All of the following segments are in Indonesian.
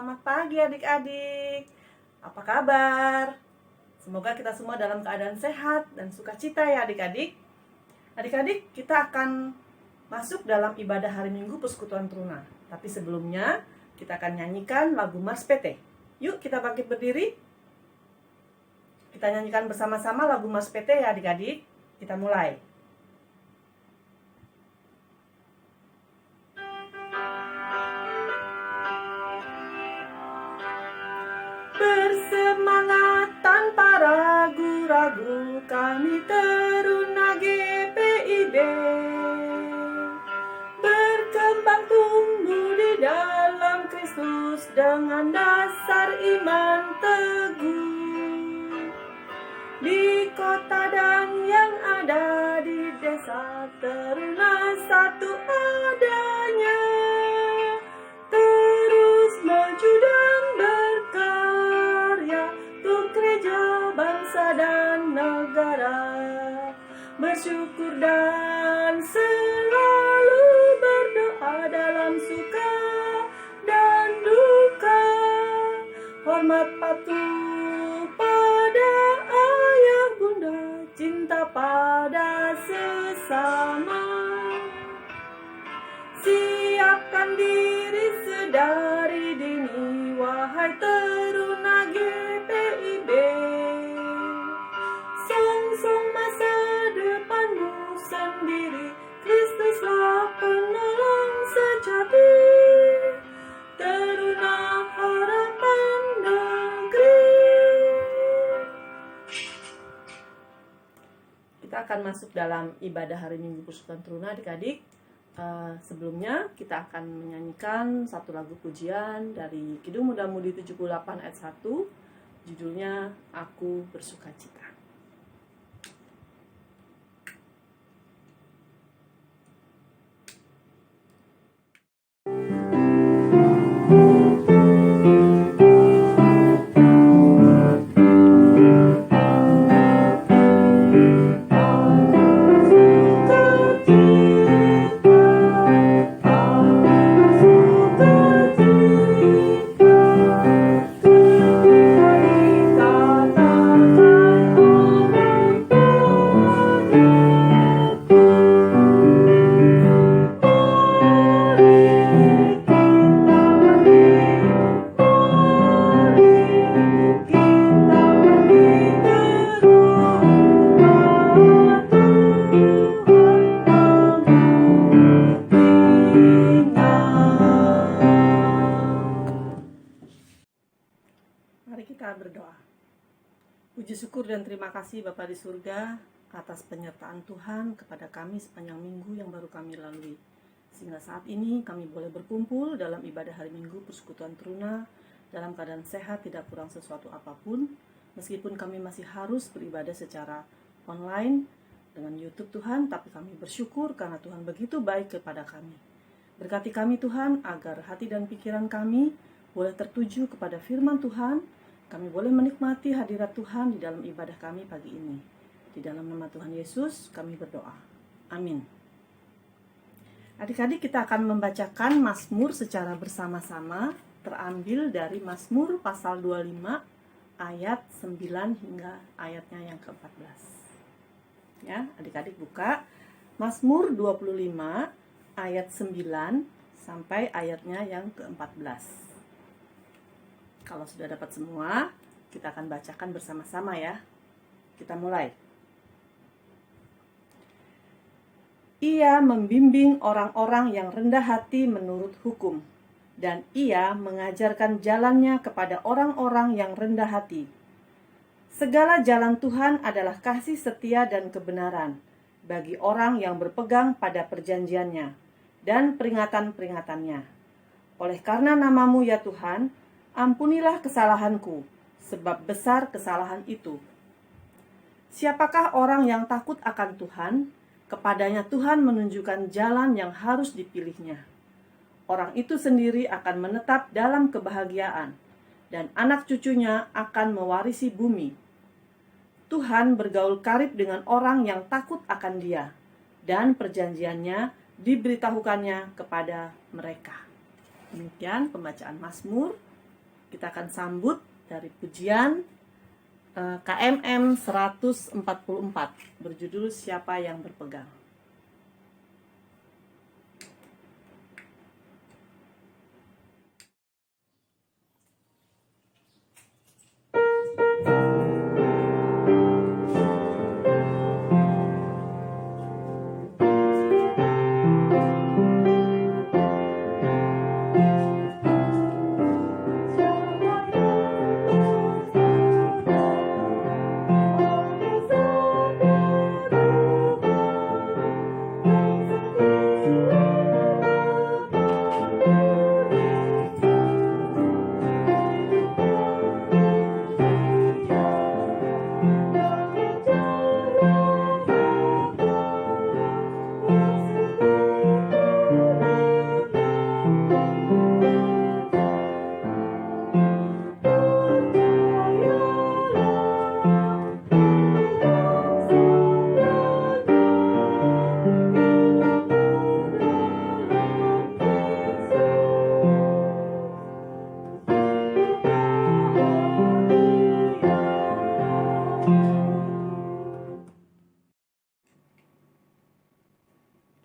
Selamat pagi adik-adik. Apa kabar? Semoga kita semua dalam keadaan sehat dan sukacita ya adik-adik. Adik-adik, kita akan masuk dalam ibadah hari Minggu Persekutuan Teruna. Tapi sebelumnya, kita akan nyanyikan lagu Mars PT. Yuk kita bangkit berdiri. Kita nyanyikan bersama-sama lagu Mars PT ya adik-adik. Kita mulai. Bersemangat tanpa ragu-ragu, kami Teruna GPIB. Berkembang tumbuh di dalam Kristus dengan dasar iman teguh. Di kota dan yang ada di desa, Teruna satu adanya. Terus maju dan berkarya untuk gereja, bangsa dan negara. Bersyukur dan selalu berdoa dalam suka dan duka. Hormat patuh pada ayah bunda, cinta pada sesama. Siapkan diri sedari dini, wahai Teruna GPIB. Song-song masa depanmu sendiri, Kristuslah penolong sejati. Teruna harapan negeri. Kita akan masuk dalam ibadah hari Minggu Persekutuan Teruna adik-adik. Sebelumnya kita akan menyanyikan satu lagu pujian dari Kidung Muda Mudi 78 ayat 1, judulnya Aku Bersukacita. Mari kita berdoa. Puji syukur dan terima kasih Bapa di surga atas penyertaan Tuhan kepada kami sepanjang minggu yang baru kami lalui. Sehingga saat ini kami boleh berkumpul dalam ibadah hari Minggu Persekutuan Teruna dalam keadaan sehat, tidak kurang sesuatu apapun. Meskipun kami masih harus beribadah secara online dengan YouTube Tuhan, tapi kami bersyukur karena Tuhan begitu baik kepada kami. Berkati kami Tuhan agar hati dan pikiran kami boleh tertuju kepada firman Tuhan. Kami boleh menikmati hadirat Tuhan di dalam ibadah kami pagi ini. Di dalam nama Tuhan Yesus kami berdoa. Amin. Adik-adik, kita akan membacakan Mazmur secara bersama-sama, terambil dari Mazmur pasal 25 ayat 9 hingga ayatnya yang ke-14. Ya, adik-adik buka Mazmur 25 ayat 9 sampai ayatnya yang ke-14. Kalau sudah dapat semua, kita akan bacakan bersama-sama ya. Kita mulai. Ia membimbing orang-orang yang rendah hati menurut hukum, dan ia mengajarkan jalannya kepada orang-orang yang rendah hati. Segala jalan Tuhan adalah kasih setia dan kebenaran bagi orang yang berpegang pada perjanjiannya dan peringatan-peringatannya. Oleh karena namamu ya Tuhan, ampunilah kesalahanku, sebab besar kesalahan itu. Siapakah orang yang takut akan Tuhan? Kepadanya Tuhan menunjukkan jalan yang harus dipilihnya. Orang itu sendiri akan menetap dalam kebahagiaan, dan anak cucunya akan mewarisi bumi. Tuhan bergaul karib dengan orang yang takut akan Dia, dan perjanjiannya diberitahukannya kepada mereka. Demikian pembacaan Mazmur Kita akan sambut dari pujian KMM 144 berjudul Siapa yang Berpegang.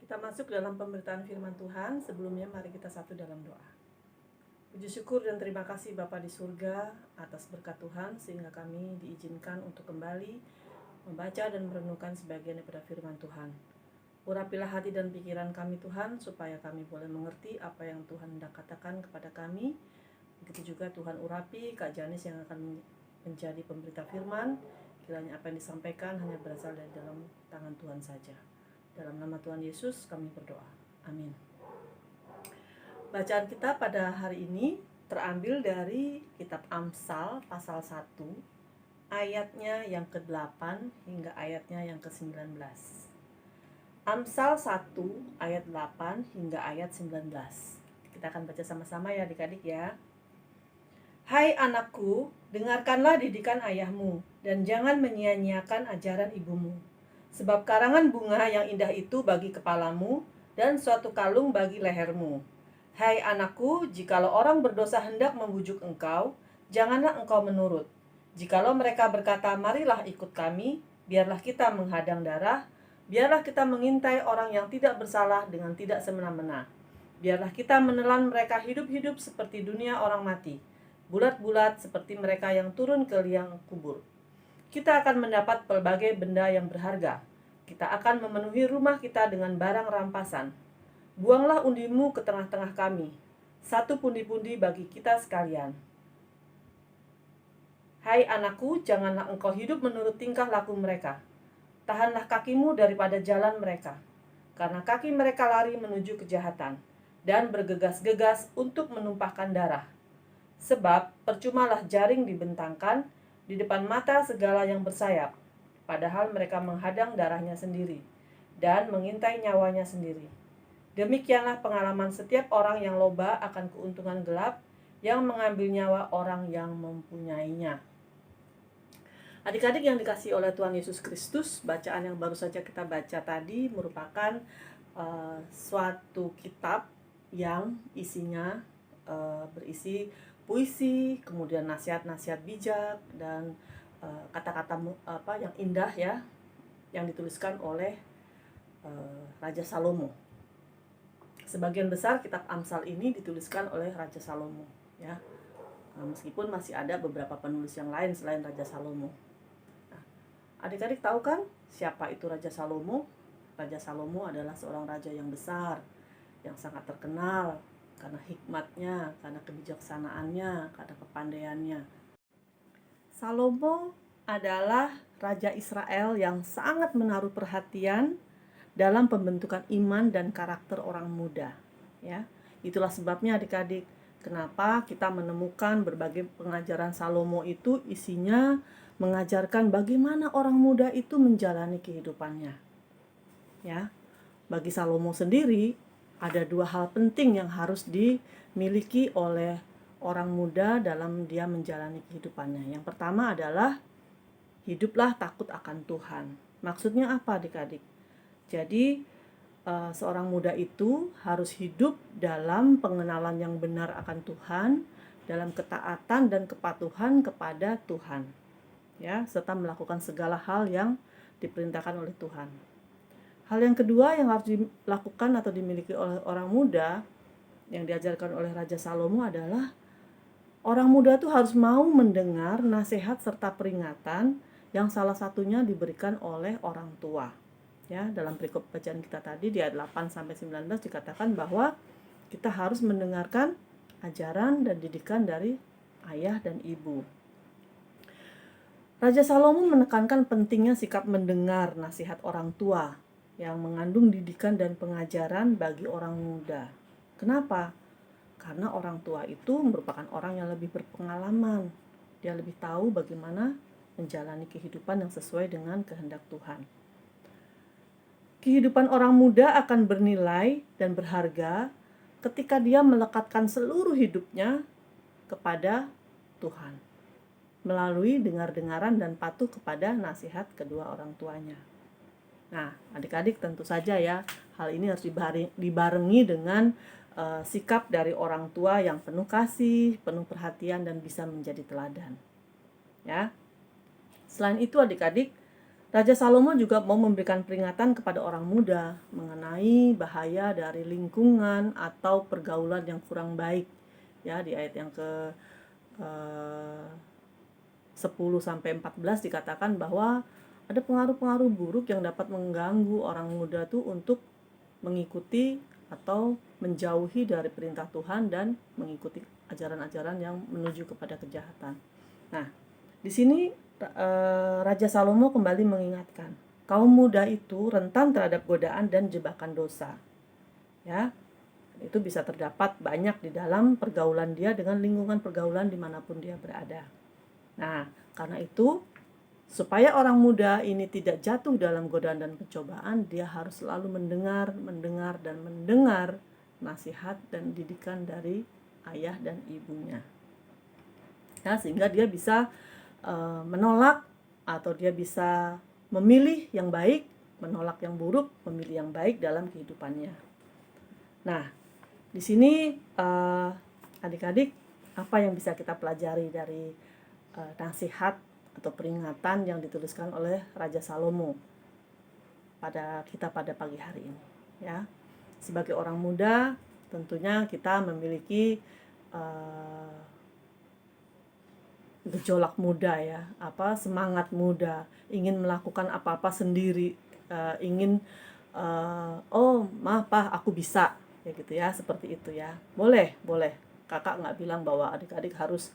Kita masuk dalam pemberitaan firman Tuhan. Sebelumnya mari kita satu dalam doa. Puji syukur dan terima kasih Bapa di surga atas berkat Tuhan sehingga kami diizinkan untuk kembali membaca dan merenungkan sebagian daripada firman Tuhan. Urapilah hati dan pikiran kami Tuhan supaya kami boleh mengerti apa yang Tuhan hendak katakan kepada kami. Begitu juga Tuhan urapi Kak Janis yang akan menjadi pemberita firman. Kiranya apa yang disampaikan hanya berasal dari dalam tangan Tuhan saja. Dalam nama Tuhan Yesus kami berdoa. Amin. Bacaan kita pada hari ini terambil dari kitab Amsal pasal 1 ayatnya yang ke-8 hingga ayatnya yang ke-19. Amsal 1 ayat 8 hingga ayat 19. Kita akan baca sama-sama ya adik-adik ya. Hai anakku, dengarkanlah didikan ayahmu dan jangan menyia-nyiakan ajaran ibumu. Sebab karangan bunga yang indah itu bagi kepalamu dan suatu kalung bagi lehermu. Hai anakku, jikalau orang berdosa hendak membujuk engkau, janganlah engkau menurut. Jikalau mereka berkata, marilah ikut kami, biarlah kita menghadang darah, biarlah kita mengintai orang yang tidak bersalah dengan tidak semena-mena. Biarlah kita menelan mereka hidup-hidup seperti dunia orang mati, bulat-bulat seperti mereka yang turun ke liang kubur. Kita akan mendapat pelbagai benda yang berharga. Kita akan memenuhi rumah kita dengan barang rampasan. Buanglah undimu ke tengah-tengah kami, satu pundi-pundi bagi kita sekalian. Hai anakku, janganlah engkau hidup menurut tingkah laku mereka. Tahanlah kakimu daripada jalan mereka, karena kaki mereka lari menuju kejahatan, dan bergegas-gegas untuk menumpahkan darah. Sebab percumalah jaring dibentangkan di depan mata segala yang bersayap, padahal mereka menghadang darahnya sendiri dan mengintai nyawanya sendiri. Demikianlah pengalaman setiap orang yang loba akan keuntungan gelap, yang mengambil nyawa orang yang mempunyainya. Adik-adik yang dikasihi oleh Tuhan Yesus Kristus, bacaan yang baru saja kita baca tadi merupakan suatu kitab yang isinya berisi puisi, kemudian nasihat-nasihat bijak dan kata-kata yang indah ya, yang dituliskan oleh Raja Salomo. Sebagian besar kitab Amsal ini dituliskan oleh Raja Salomo ya. Meskipun masih ada beberapa penulis yang lain selain Raja Salomo. Nah, adik-adik tahu kan siapa itu Raja Salomo? Raja Salomo adalah seorang raja yang besar, yang sangat terkenal karena hikmatnya, karena kebijaksanaannya, karena kepandaiannya. Salomo adalah raja Israel yang sangat menaruh perhatian dalam pembentukan iman dan karakter orang muda. Ya, itulah sebabnya adik-adik, kenapa kita menemukan berbagai pengajaran Salomo itu isinya mengajarkan bagaimana orang muda itu menjalani kehidupannya. Ya, bagi Salomo sendiri ada dua hal penting yang harus dimiliki oleh orang muda dalam dia menjalani kehidupannya. Yang pertama adalah hiduplah takut akan Tuhan. Maksudnya apa adik-adik? Jadi seorang muda itu harus hidup dalam pengenalan yang benar akan Tuhan dalam ketaatan dan kepatuhan kepada Tuhan, ya, serta melakukan segala hal yang diperintahkan oleh Tuhan. Hal yang kedua yang harus dilakukan atau dimiliki oleh orang muda yang diajarkan oleh Raja Salomo adalah orang muda itu harus mau mendengar nasihat serta peringatan yang salah satunya diberikan oleh orang tua. Ya, dalam perikop bacaan kita tadi di ayat 8 sampai 19 dikatakan bahwa kita harus mendengarkan ajaran dan didikan dari ayah dan ibu. Raja Salomo menekankan pentingnya sikap mendengar nasihat orang tua yang mengandung didikan dan pengajaran bagi orang muda. Kenapa? Karena orang tua itu merupakan orang yang lebih berpengalaman. Dia lebih tahu bagaimana menjalani kehidupan yang sesuai dengan kehendak Tuhan. Kehidupan orang muda akan bernilai dan berharga ketika dia melekatkan seluruh hidupnya kepada Tuhan melalui dengar-dengaran dan patuh kepada nasihat kedua orang tuanya. Nah, adik-adik tentu saja ya, hal ini harus dibarengi dengan sikap dari orang tua yang penuh kasih, penuh perhatian dan bisa menjadi teladan. Ya. Selain itu adik-adik, Raja Salomo juga mau memberikan peringatan kepada orang muda mengenai bahaya dari lingkungan atau pergaulan yang kurang baik. Ya, di ayat yang ke 10 sampai 14 dikatakan bahwa ada pengaruh-pengaruh buruk yang dapat mengganggu orang muda tuh untuk mengikuti atau menjauhi dari perintah Tuhan dan mengikuti ajaran-ajaran yang menuju kepada kejahatan. Nah, di sini Raja Salomo kembali mengingatkan, kaum muda itu rentan terhadap godaan dan jebakan dosa. Ya, itu bisa terdapat banyak di dalam pergaulan dia dengan lingkungan pergaulan dimanapun dia berada. Nah, karena itu supaya orang muda ini tidak jatuh dalam godaan dan pencobaan, dia harus selalu mendengar nasihat dan didikan dari ayah dan ibunya. Ya, sehingga dia bisa menolak atau dia bisa memilih yang baik, menolak yang buruk, memilih yang baik dalam kehidupannya. Nah, di sini adik-adik, apa yang bisa kita pelajari dari nasihat atau peringatan yang dituliskan oleh Raja Salomo pada kita pada pagi hari ini, ya. Sebagai orang muda, tentunya kita memiliki gejolak muda ya, semangat muda, ingin melakukan apa-apa sendiri, ingin oh maaf Pak, aku bisa, ya gitu ya, seperti itu ya. Boleh. Kakak nggak bilang bahwa adik-adik harus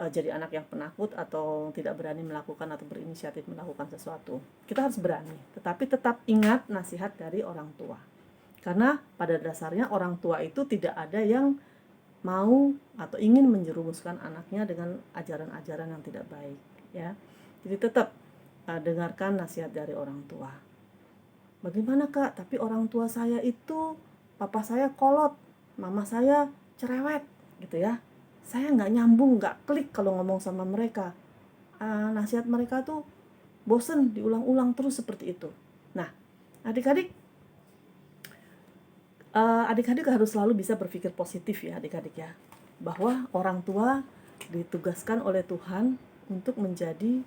jadi anak yang penakut atau tidak berani melakukan atau berinisiatif melakukan sesuatu. Kita harus berani, tetapi tetap ingat nasihat dari orang tua. Karena pada dasarnya orang tua itu tidak ada yang mau atau ingin menjerumuskan anaknya dengan ajaran-ajaran yang tidak baik, ya. Jadi tetap dengarkan nasihat dari orang tua. Bagaimana Kak? Tapi orang tua saya itu, papa saya kolot, mama saya cerewet, gitu ya. Saya nggak nyambung, nggak klik kalau ngomong sama mereka. Nasihat mereka tuh bosen, diulang-ulang terus seperti itu. Nah, adik-adik harus selalu bisa berpikir positif ya adik-adik ya. Bahwa orang tua ditugaskan oleh Tuhan untuk menjadi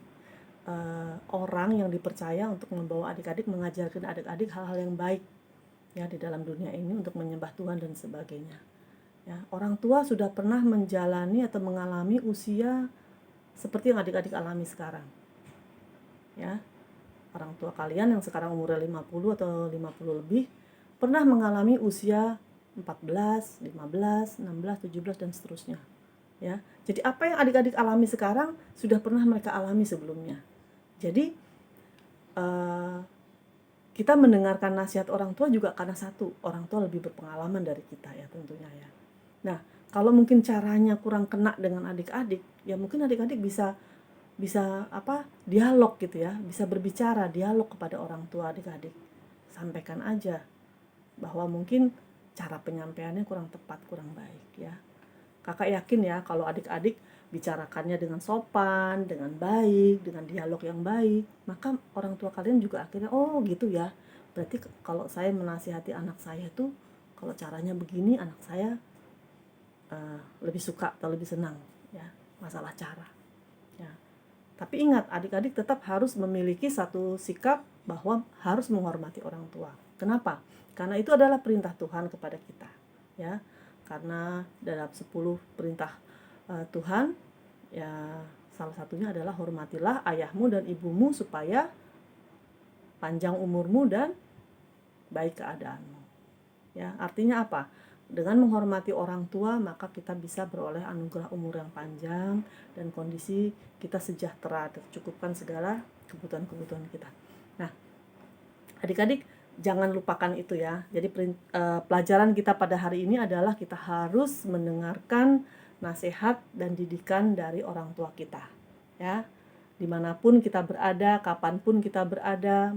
orang yang dipercaya untuk membawa adik-adik, mengajarkan adik-adik hal-hal yang baik ya di dalam dunia ini untuk menyembah Tuhan dan sebagainya. Ya, orang tua sudah pernah menjalani atau mengalami usia seperti yang adik-adik alami sekarang. Ya. Orang tua kalian yang sekarang umurnya 50 atau 50 lebih pernah mengalami usia 14, 15, 16, 17 dan seterusnya. Ya. Jadi apa yang adik-adik alami sekarang sudah pernah mereka alami sebelumnya. Jadi kita mendengarkan nasihat orang tua juga karena satu, orang tua lebih berpengalaman dari kita ya tentunya ya. Nah, kalau mungkin caranya kurang kena dengan adik-adik, ya mungkin adik-adik bisa dialog gitu ya, bisa berbicara, dialog kepada orang tua adik-adik. Sampaikan aja bahwa mungkin cara penyampaiannya kurang tepat, kurang baik ya. Kakak yakin ya kalau adik-adik bicarakannya dengan sopan, dengan baik, dengan dialog yang baik, maka orang tua kalian juga akhirnya oh gitu ya. Berarti kalau saya menasihati anak saya tuh kalau caranya begini anak saya lebih suka atau lebih senang, ya, masalah cara. Ya. Tapi ingat, adik-adik tetap harus memiliki satu sikap bahwa harus menghormati orang tua. Kenapa? Karena itu adalah perintah Tuhan kepada kita, ya. Karena dalam 10 perintah Tuhan, ya, salah satunya adalah hormatilah ayahmu dan ibumu supaya panjang umurmu dan baik keadaanmu. Ya, artinya apa? Dengan menghormati orang tua, maka kita bisa beroleh anugerah umur yang panjang dan kondisi kita sejahtera, tercukupkan segala kebutuhan-kebutuhan kita. Nah, adik-adik jangan lupakan itu ya. Jadi pelajaran kita pada hari ini adalah kita harus mendengarkan nasihat dan didikan dari orang tua kita. Ya, dimanapun kita berada, kapanpun kita berada,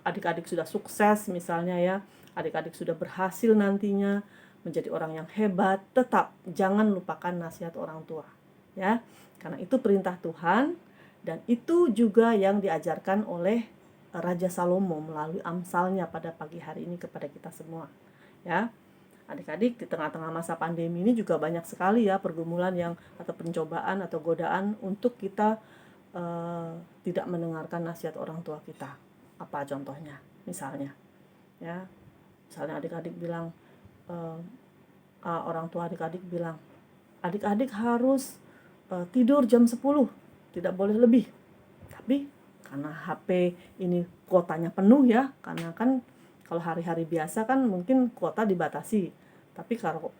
adik-adik sudah sukses misalnya ya, adik-adik sudah berhasil nantinya menjadi orang yang hebat, tetap jangan lupakan nasihat orang tua, ya. Karena itu perintah Tuhan dan itu juga yang diajarkan oleh Raja Salomo melalui Amsalnya pada pagi hari ini kepada kita semua, ya. Adik-adik di tengah-tengah masa pandemi ini juga banyak sekali ya pergumulan yang atau pencobaan atau godaan untuk kita tidak mendengarkan nasihat orang tua kita. Apa contohnya? Misalnya, ya, misalnya adik-adik bilang, orang tua adik-adik bilang, adik-adik harus tidur jam 10, tidak boleh lebih. Tapi karena HP ini kuotanya penuh ya, karena kan kalau hari-hari biasa kan mungkin kuota dibatasi. Tapi kalau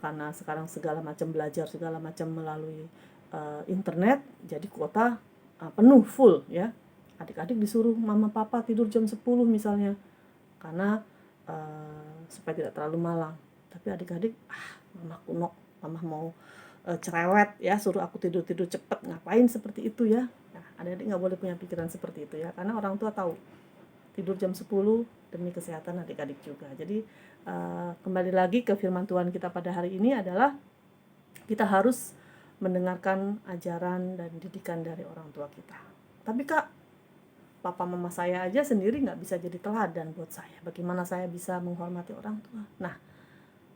karena sekarang segala macam belajar segala macam melalui internet, jadi kuota penuh full ya. Adik-adik disuruh mama papa tidur jam 10 misalnya, karena supaya tidak terlalu malam. Tapi adik-adik, mama kuno, mama mau cerewet ya, suruh aku tidur-tidur cepet, ngapain seperti itu ya. Nah, adik-adik nggak boleh punya pikiran seperti itu ya, karena orang tua tahu tidur jam 10 demi kesehatan adik-adik juga. Jadi kembali lagi ke firman Tuhan kita pada hari ini adalah kita harus mendengarkan ajaran dan didikan dari orang tua kita. Tapi Kak, papa mama saya aja sendiri nggak bisa jadi teladan buat saya. Bagaimana saya bisa menghormati orang tua? Nah,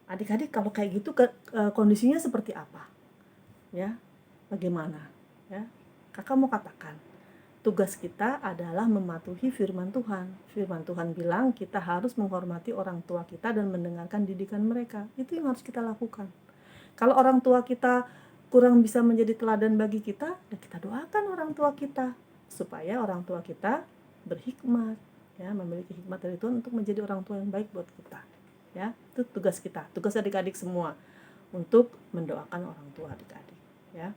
adik-adik kalau kayak gitu kondisinya seperti apa? Ya, bagaimana? Ya, kakak mau katakan, tugas kita adalah mematuhi firman Tuhan. Firman Tuhan bilang kita harus menghormati orang tua kita dan mendengarkan didikan mereka. Itu yang harus kita lakukan. Kalau orang tua kita kurang bisa menjadi teladan bagi kita, ya kita doakan orang tua kita supaya orang tua kita berhikmat, ya, memiliki hikmat dari Tuhan untuk menjadi orang tua yang baik buat kita. Ya, itu tugas kita, tugas adik-adik semua untuk mendoakan orang tua adik-adik, ya.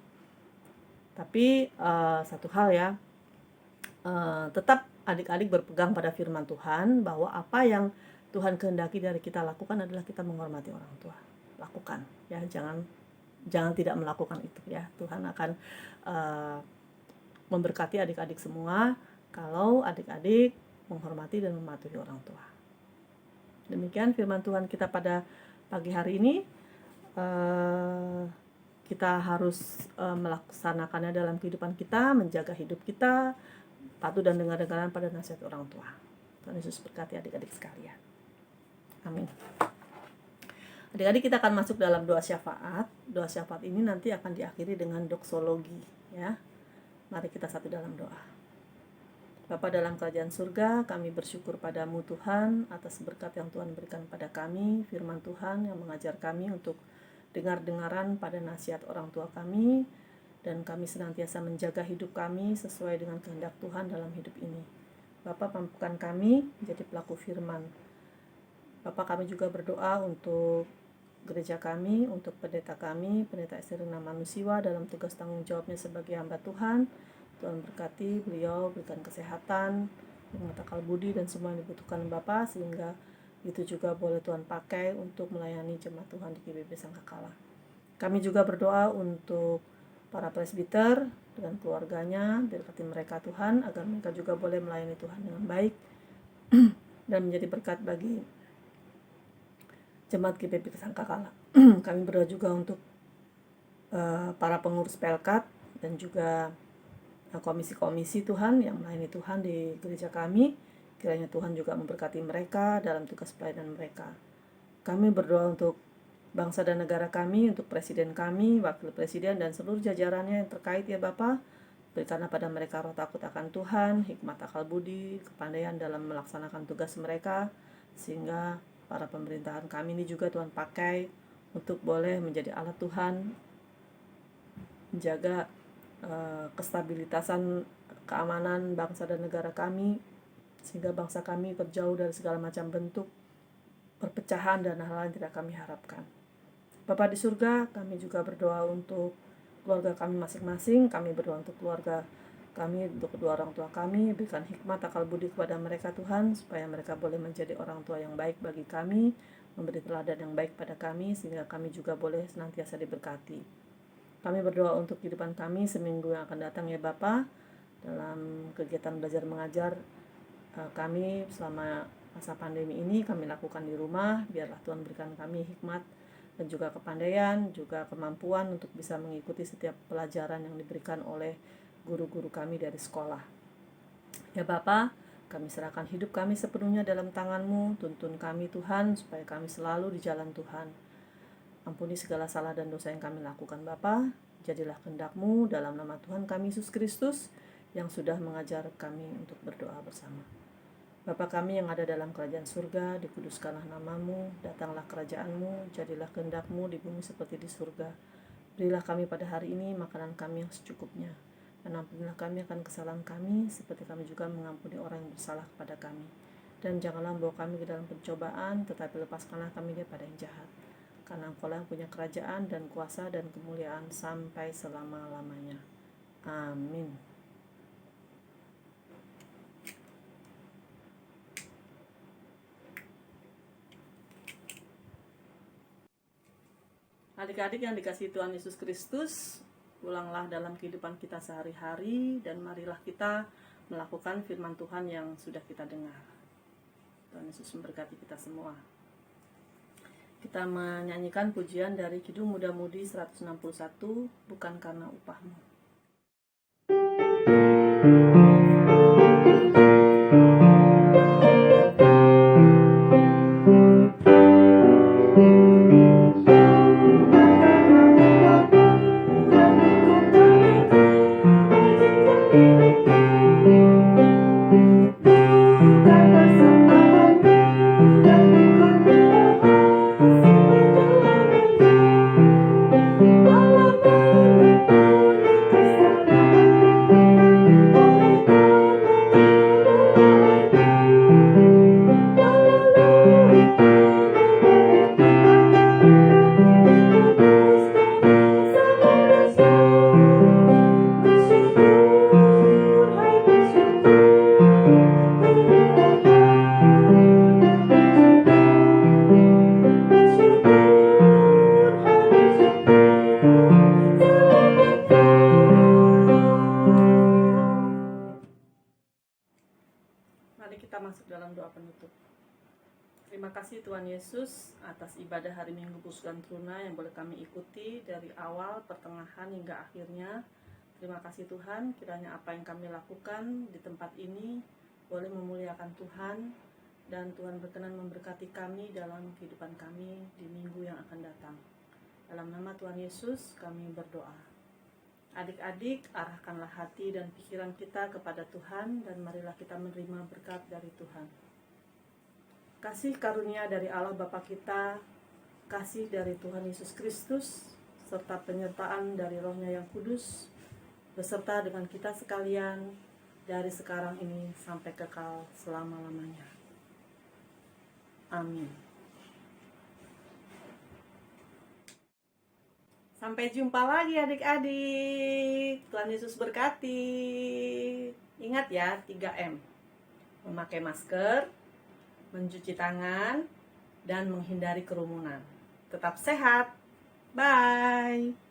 Tapi satu hal ya, tetap adik-adik berpegang pada firman Tuhan bahwa apa yang Tuhan kehendaki dari kita lakukan adalah kita menghormati orang tua. Lakukan, ya, jangan tidak melakukan itu ya. Tuhan akan memberkati adik-adik semua kalau adik-adik menghormati dan mematuhi orang tua. Demikian firman Tuhan kita pada pagi hari ini. Kita harus melaksanakannya dalam kehidupan kita, menjaga hidup kita, patuh dan dengar-dengaran pada nasihat orang tua. Tuhan Yesus berkati adik-adik sekalian. Amin. Adik-adik, kita akan masuk dalam doa syafaat. Doa syafaat ini nanti akan diakhiri dengan doksologi, ya. Mari kita satu dalam doa. Bapa dalam kerajaan surga, kami bersyukur padamu Tuhan atas berkat yang Tuhan berikan pada kami, firman Tuhan yang mengajar kami untuk dengar-dengaran pada nasihat orang tua kami, dan kami senantiasa menjaga hidup kami sesuai dengan kehendak Tuhan dalam hidup ini. Bapa, mampukan kami menjadi pelaku firman. Bapa, kami juga berdoa untuk gereja kami, untuk pendeta kami, pendeta Esterina Manusiwa dalam tugas tanggung jawabnya sebagai hamba Tuhan. Tuhan berkati beliau, berikan kesehatan, mata akal budi dan semua yang dibutuhkan Bapa, sehingga itu juga boleh Tuhan pakai untuk melayani jemaat Tuhan di GBB Sangkakala. Kami juga berdoa untuk para presbiter dengan keluarganya, berkati mereka Tuhan, agar mereka juga boleh melayani Tuhan dengan baik dan menjadi berkat bagi jemaat GBB Sangkakala. Kami berdoa juga untuk para pengurus Pelkat dan juga komisi-komisi Tuhan yang melayani Tuhan di gereja kami. Kiranya Tuhan juga memberkati mereka dalam tugas pelayanan mereka. Kami berdoa untuk bangsa dan negara kami, untuk presiden kami, wakil presiden, dan seluruh jajarannya yang terkait ya Bapa. Berikanlah pada mereka roh takut akan Tuhan, hikmat akal budi, kepandaian dalam melaksanakan tugas mereka, sehingga para pemerintahan kami ini juga Tuhan pakai untuk boleh menjadi alat Tuhan, menjaga kestabilitasan keamanan bangsa dan negara kami, sehingga bangsa kami terjauh dari segala macam bentuk perpecahan dan hal-hal yang tidak kami harapkan. Bapa di surga, kami juga berdoa untuk keluarga kami masing-masing. Kami berdoa untuk keluarga kami, untuk kedua orang tua kami. Berikan hikmat akal budi kepada mereka Tuhan, supaya mereka boleh menjadi orang tua yang baik bagi kami, memberi teladan yang baik pada kami, sehingga kami juga boleh senantiasa diberkati. Kami berdoa untuk kehidupan kami seminggu yang akan datang ya Bapa, dalam kegiatan belajar mengajar kami selama masa pandemi ini kami lakukan di rumah. Biarlah Tuhan berikan kami hikmat dan juga kepandaian, juga kemampuan untuk bisa mengikuti setiap pelajaran yang diberikan oleh guru-guru kami dari sekolah. Ya Bapa, kami serahkan hidup kami sepenuhnya dalam tangan-Mu. Tuntun kami Tuhan, supaya kami selalu di jalan Tuhan. Ampuni segala salah dan dosa yang kami lakukan Bapa. Jadilah kehendak-Mu dalam nama Tuhan kami Yesus Kristus, yang sudah mengajar kami untuk berdoa bersama. Bapa kami yang ada dalam kerajaan surga, dikuduskanlah nama-Mu, datanglah kerajaan-Mu, jadilah kehendak-Mu di bumi seperti di surga. Berilah kami pada hari ini makanan kami yang secukupnya, dan ampunilah kami akan kesalahan kami, seperti kami juga mengampuni orang yang bersalah kepada kami. Dan janganlah membawa kami ke dalam pencobaan, tetapi lepaskanlah kami daripada yang jahat. Karena Engkau-lah yang punya kerajaan dan kuasa dan kemuliaan sampai selama-lamanya. Amin. Adik-adik yang dikasihi Tuhan Yesus Kristus, pulanglah dalam kehidupan kita sehari-hari, dan marilah kita melakukan firman Tuhan yang sudah kita dengar. Tuhan Yesus memberkati kita semua. Kita menyanyikan pujian dari Kidung Muda-Mudi 161, bukan karena upahmu. Mari kita masuk dalam doa penutup. Terima kasih Tuhan Yesus atas ibadah hari Minggu Pusukan Truna yang boleh kami ikuti dari awal, pertengahan hingga akhirnya. Terima kasih Tuhan, kiranya apa yang kami lakukan di tempat ini boleh memuliakan Tuhan, dan Tuhan berkenan memberkati kami dalam kehidupan kami di minggu yang akan datang. Dalam nama Tuhan Yesus kami berdoa. Adik-adik, arahkanlah hati dan pikiran kita kepada Tuhan, dan marilah kita menerima berkat dari Tuhan. Kasih karunia dari Allah Bapa kita, kasih dari Tuhan Yesus Kristus, serta penyertaan dari Roh-Nya yang kudus, beserta dengan kita sekalian dari sekarang ini sampai kekal selama-lamanya. Amin. Sampai jumpa lagi adik-adik. Tuhan Yesus berkati. Ingat ya, 3M. Memakai masker, mencuci tangan, dan menghindari kerumunan. Tetap sehat. Bye.